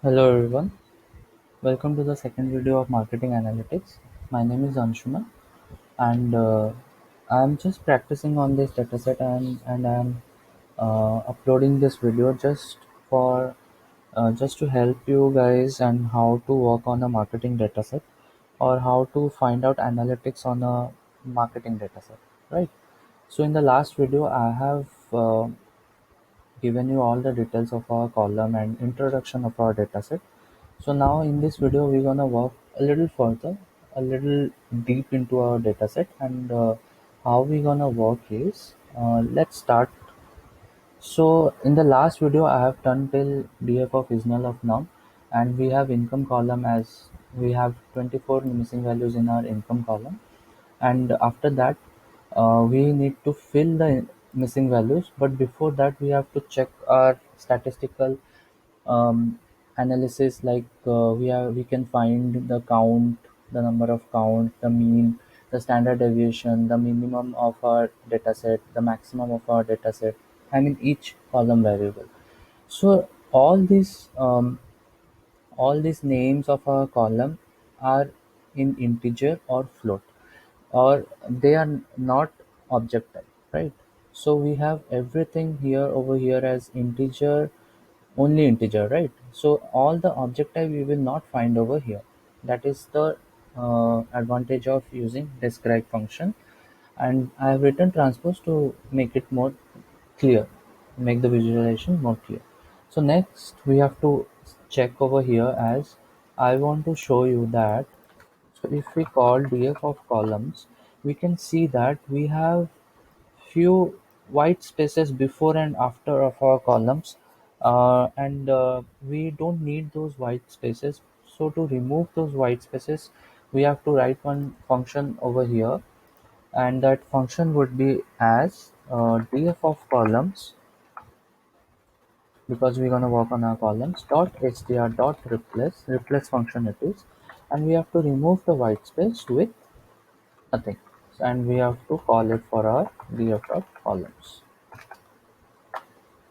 Hello everyone, welcome to the second video of Marketing Analytics. My name is Anshuma and I'm just practicing on this dataset and I'm uploading this video for just to help you guys and how to work on a marketing dataset or how to find out analytics on a marketing dataset, right? So in the last video I have given you all the details of our column and introduction of our dataset. So now in this video we're gonna work a little further, a little deep into our dataset, and how we're gonna work is let's start. So in the last video I have done till df of isnal of num, and we have income column as we have 24 missing values in our income column, and after that we need to fill the missing values, but before that we have to check our statistical um, analysis, like we can find the count, the number of count, the mean, the standard deviation, the minimum of our data set, the maximum of our data set, I mean each column variable. So all these names of a column are in integer or float, or they are not object type, right? So we have everything here over here as integer, only integer, right? So all the object type we will not find over here. That is the advantage of using describe function, and I have written transpose to make it more clear, make the visualization more clear. So next we have to check over here, as I want to show you that. So if we call df of columns, we can see that we have few white spaces before and after of our columns, and we don't need those white spaces. So to remove those white spaces, we have to write one function over here, and that function would be as df of columns, because we're going to work on our columns, dot htr dot replace function it is, and we have to remove the white space with nothing. And we have to call it for our df of columns.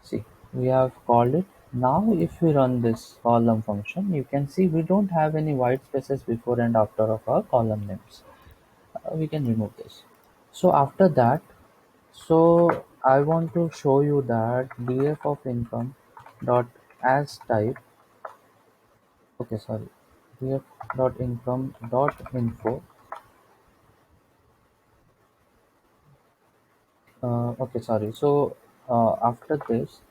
See, we have called it. Now if we run this column function, you can see we don't have any white spaces before and after of our column names. We can remove this. So after that, so I want to show you that df of income dot as type. Okay, sorry, df dot income dot info. Okay, sorry. So after this,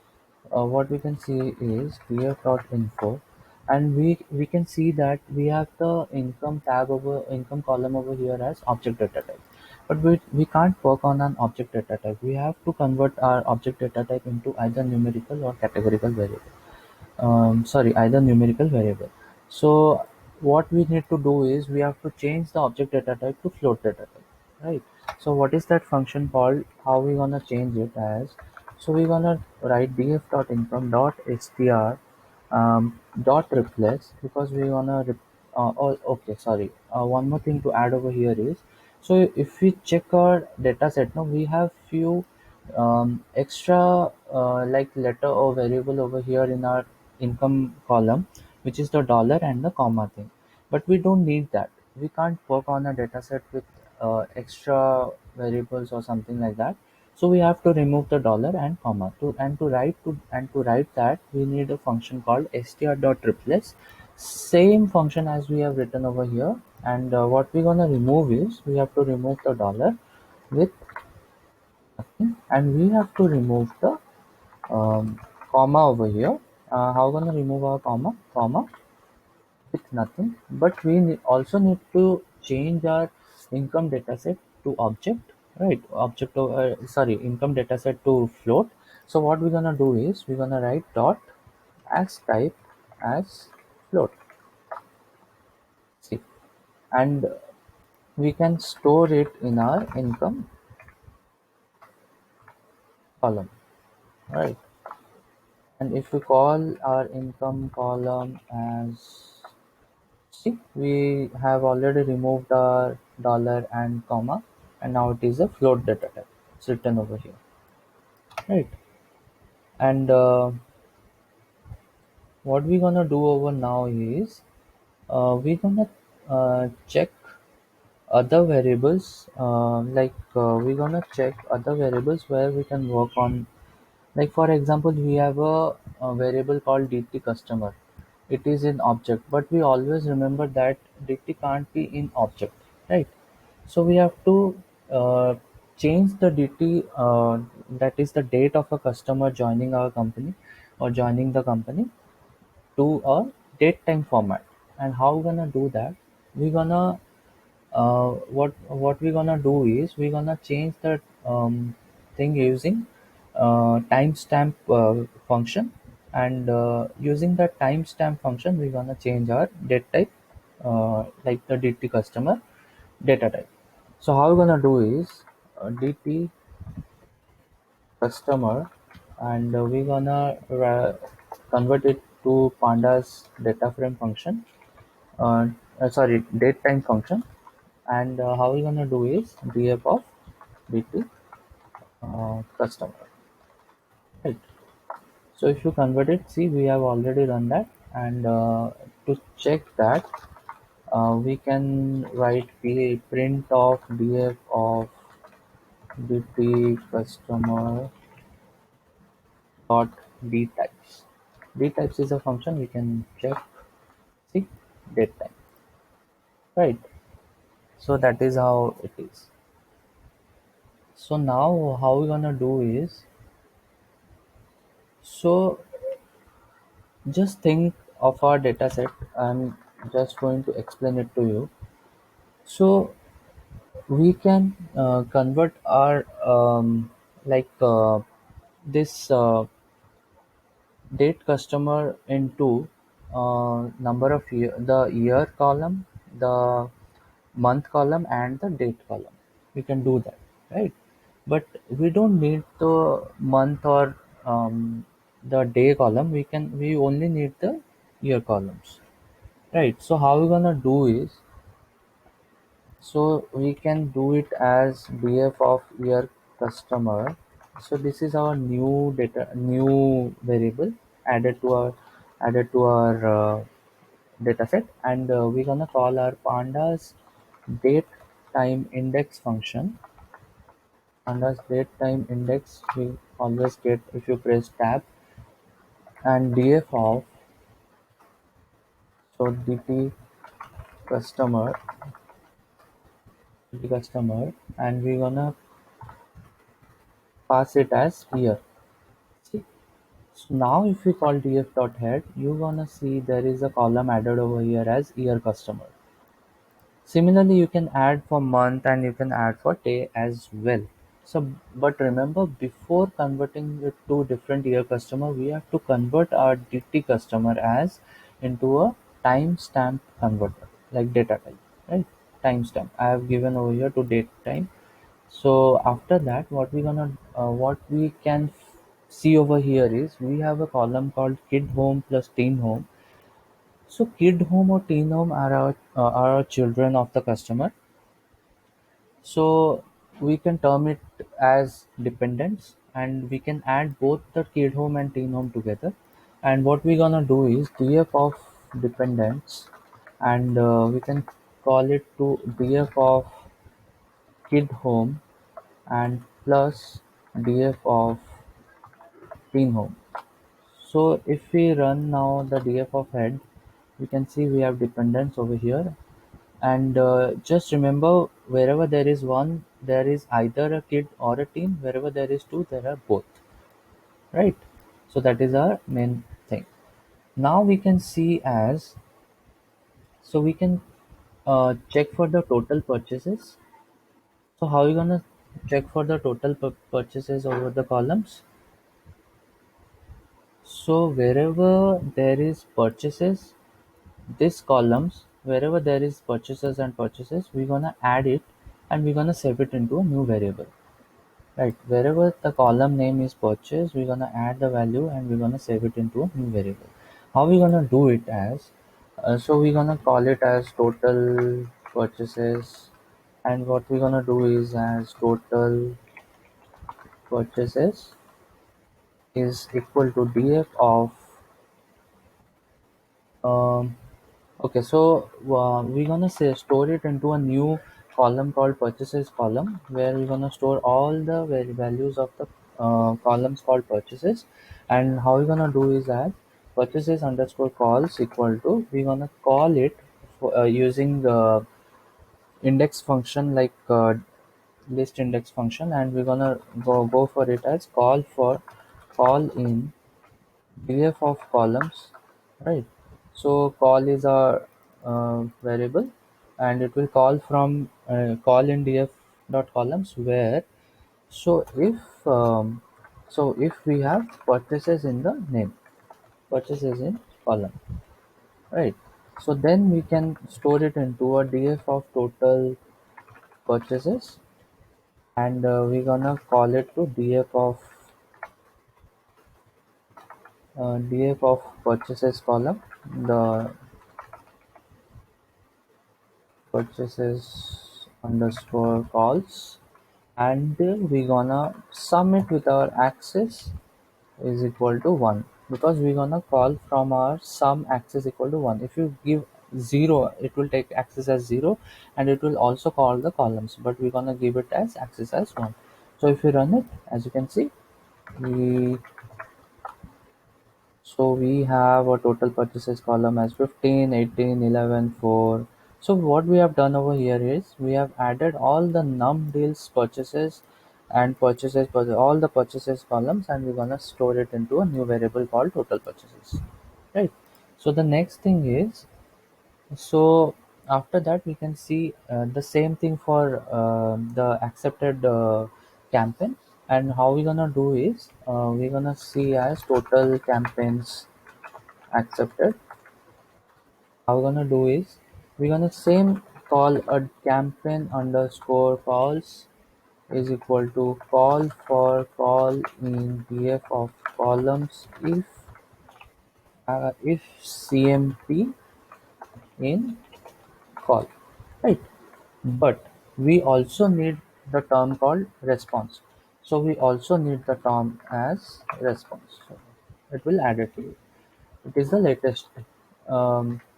what we can see is df.info, and we can see that we have the income tab over income column over here as object data type, but we can't work on an object data type. We have to convert our object data type into either numerical or categorical variable, sorry, either numerical variable. So what we need to do is we have to change the object data type to float data type, right? So what is that function called? How we gonna change it as? So we're gonna write df.income.str dot replace, because we wanna oh, okay, sorry, one more thing to add over here is, so if we check our data set now, we have few extra like letter or variable over here in our income column, which is the dollar and the comma thing, but we don't need that. We can't work on a data set with extra variables or something like that. So we have to remove the dollar and comma to write that, we need a function called str.replace, same function as we have written over here. And what we're gonna remove is we have to remove the dollar with nothing, and we have to remove the comma over here. How gonna remove our comma with nothing, but we also need to change our income dataset to object, right? Sorry, income dataset to float. So what we're gonna do is we're gonna write dot as type as float. See, and we can store it in our income column, right? And if we call our income column as, see, we have already removed our dollar and comma, and now it is a float data type. It's written over here, right? And what we're gonna do over now is we're gonna check other variables, we're gonna check other variables where we can work on. Like for example, we have a variable called dt customer. It is in object, but we always remember that dt can't be in object, right? So we have to change the dt, that is the date of a customer joining our company or joining the company, to a date time format. And how we're gonna do that? We're gonna what we're gonna do is we're gonna change the thing using timestamp function. And using the timestamp function, we're gonna change our date type, like the dt customer data type. So how we're gonna do is dt customer, and we're gonna convert it to pandas data frame function, sorry, date time function. And how we're gonna do is df of dt customer, right? So if you convert it, see, we have already done that. And to check that, we can write print of df of dt customer dot d types. D types is a function we can check, see, date time, right? So that is how it is. So now how we're gonna do is, so just think of our data set. I'm just going to explain it to you. So we can convert our like this date customer into number of the year column, the month column, and the date column. We can do that, right? But we don't need the month or the day column. We only need the year columns, right? So how we're gonna do is, so we can do it as df of year customer. So this is our new variable added to our data set. And we're gonna call our pandas date time index function. Pandas date time index we always get if you press tab, and df of, so customer dt customer, and we're gonna pass it as year. See, so now if we call df.head, you're gonna see there is a column added over here as year customer. Similarly, you can add for month and you can add for day as well. So, but remember, before converting it to different year customer, we have to convert our DT customer as into a timestamp converter, like data type, right? Timestamp. I have given over here to date time. So after that, what we can see over here is we have a column called kid home plus teen home. So kid home or teen home are our children of the customer. So we can term it as dependents, and we can add both the kid home and teen home together. And what we're gonna do is df of dependents, and we can call it to df of kid home and plus df of teen home. So if we run now the df of head, we can see we have dependents over here. And just remember, wherever there is one, there is either a kid or a teen. Wherever there is two, there are both, right? So that is our main thing. Now we can see as, so we can check for the total purchases. So how are you gonna check for the total purchases over the columns? So wherever there is purchases, this columns, wherever there is purchases and purchases, we're gonna add it, and we're gonna save it into a new variable. Right, wherever the column name is purchase, we're gonna add the value and we're gonna save it into a new variable. How we gonna do it as? So we're gonna call it as total purchases, and what we're gonna do is as total purchases is equal to df of Um, okay, so we're gonna say store it into a new column called purchases column, where we're gonna store all the values of the columns called purchases. And how we're gonna do is that purchases underscore calls equal to, we're gonna call it using the index function, like list index function, and we're gonna go for it as call in df of columns, right? So call is a variable, and it will call from call in df dot columns, where so if we have purchases in the name, purchases in column, right? So then we can store it into a df of total purchases, and we're gonna call it to df of purchases column, the purchases underscore calls, and we're gonna sum it with our axis is equal to 1, because we're gonna call from our sum axis equal to 1. If you give 0, it will take axis as 0, and it will also call the columns, but we're gonna give it as axis as 1. So if you run it, as you can see, we so we have a total purchases column as 15, 18, 11, 4. So what we have done over here is we have added all the num deals purchases and all the purchases columns, and we're gonna store it into a new variable called total purchases. Right. So the next thing is, so after that we can see the same thing for the accepted campaign. And how we're gonna do is we're gonna see as total campaigns accepted. How we're gonna do is we're gonna same call a campaign underscore calls is equal to call for call in df of columns if cmp in call, right? But we also need the term called response. So we also need the term as response. So it will add it to it. It is the latest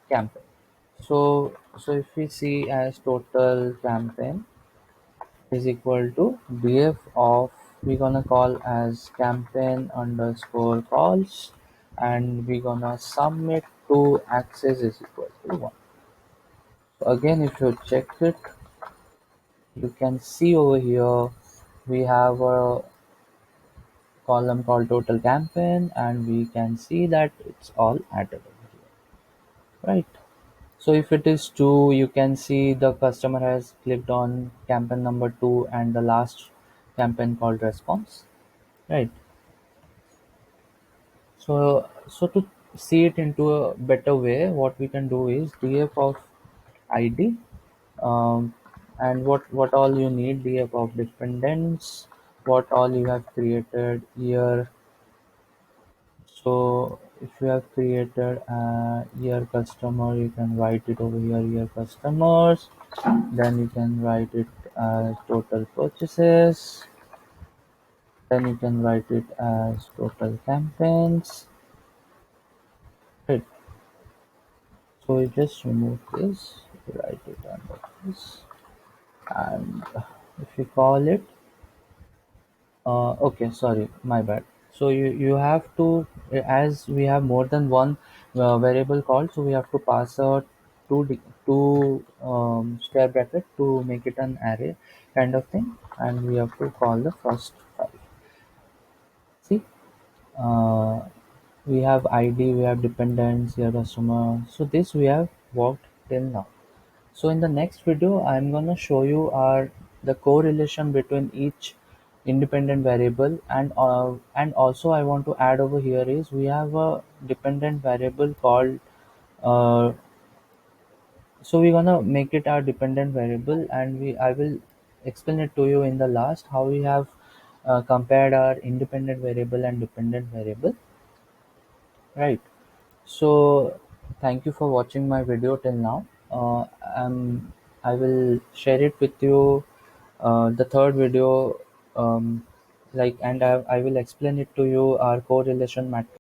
campaign. So if we see as total campaign is equal to df of, we're gonna call as campaign underscore calls, and we're gonna sum it to axis is equal to 1. So again, if you check it, you can see over here we have a column called total campaign, and we can see that it's all added over here, right? So if it is 2, you can see the customer has clicked on campaign number 2 and the last campaign called response, right? So to see it into a better way, what we can do is df of id, um, and what all you need, df of dependents, what all you have created here. So if you have created year customer, you can write it over here, year customers. Then you can write it as total purchases. Then you can write it as total campaigns. Right. So you just remove this, write it under this, and if you call it, okay, sorry, my bad. So you have to, as we have more than one variable called, so we have to pass a two square bracket to make it an array kind of thing, and we have to call the first five. See, uh, we have ID, we have dependents, we have customer. So this we have worked till now. So in the next video, I'm gonna show you the correlation between each independent variable, and also I want to add over here is we have a dependent variable called uh, so we're gonna make it our dependent variable, and we I will explain it to you in the last how we have compared our independent variable and dependent variable, right? So thank you for watching my video till now. I will share it with you the third video, like, and I will explain it to you our correlation matrix.